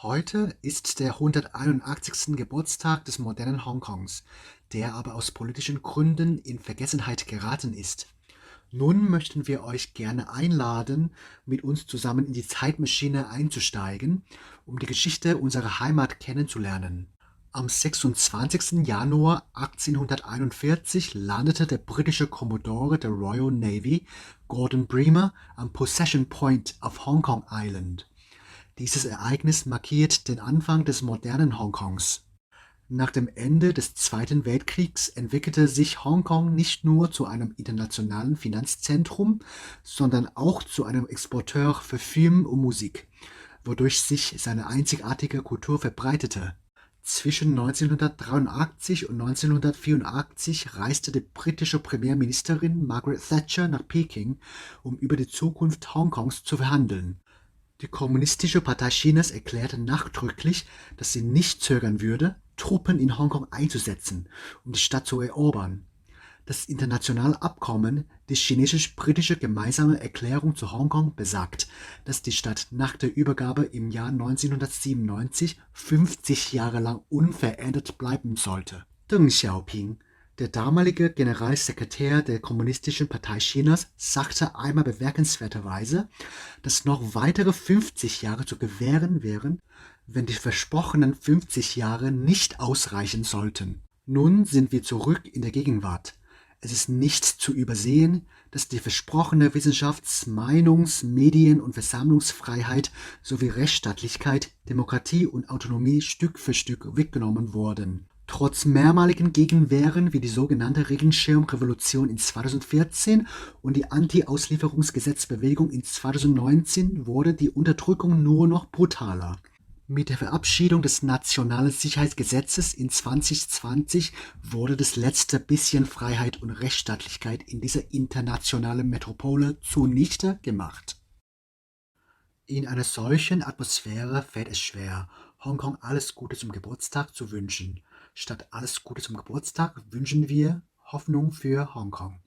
Heute ist der 181. Geburtstag des modernen Hongkongs, der aber aus politischen Gründen in Vergessenheit geraten ist. Nun möchten wir euch gerne einladen, mit uns zusammen in die Zeitmaschine einzusteigen, um die Geschichte unserer Heimat kennenzulernen. Am 26. Januar 1841 landete der britische Kommodore der Royal Navy, Gordon Bremer, am Possession Point auf Hong Kong Island. Dieses Ereignis markiert den Anfang des modernen Hongkongs. Nach dem Ende des Zweiten Weltkriegs entwickelte sich Hongkong nicht nur zu einem internationalen Finanzzentrum, sondern auch zu einem Exporteur für Film und Musik, wodurch sich seine einzigartige Kultur verbreitete. Zwischen 1983 und 1984 reiste die britische Premierministerin Margaret Thatcher nach Peking, um über die Zukunft Hongkongs zu verhandeln. Die Kommunistische Partei Chinas erklärte nachdrücklich, dass sie nicht zögern würde, Truppen in Hongkong einzusetzen, um die Stadt zu erobern. Das internationale Abkommen, die chinesisch-britische Gemeinsame Erklärung zu Hongkong, besagt, dass die Stadt nach der Übergabe im Jahr 1997 50 Jahre lang unverändert bleiben sollte. Deng Xiaoping, der damalige Generalsekretär der Kommunistischen Partei Chinas, sagte einmal bemerkenswerterweise, dass noch weitere 50 Jahre zu gewähren wären, wenn die versprochenen 50 Jahre nicht ausreichen sollten. Nun sind wir zurück in der Gegenwart. Es ist nicht zu übersehen, dass die versprochene Wissenschafts-, Meinungs-, Medien- und Versammlungsfreiheit sowie Rechtsstaatlichkeit, Demokratie und Autonomie Stück für Stück weggenommen wurden. Trotz mehrmaligen Gegenwehren wie die sogenannte Regenschirmrevolution in 2014 und die Anti-Auslieferungsgesetzbewegung in 2019 wurde die Unterdrückung nur noch brutaler. Mit der Verabschiedung des Nationalen Sicherheitsgesetzes in 2020 wurde das letzte bisschen Freiheit und Rechtsstaatlichkeit in dieser internationalen Metropole zunichte gemacht. In einer solchen Atmosphäre fällt es schwer, Hongkong alles Gute zum Geburtstag zu wünschen. Statt alles Gute zum Geburtstag wünschen wir Hoffnung für Hongkong.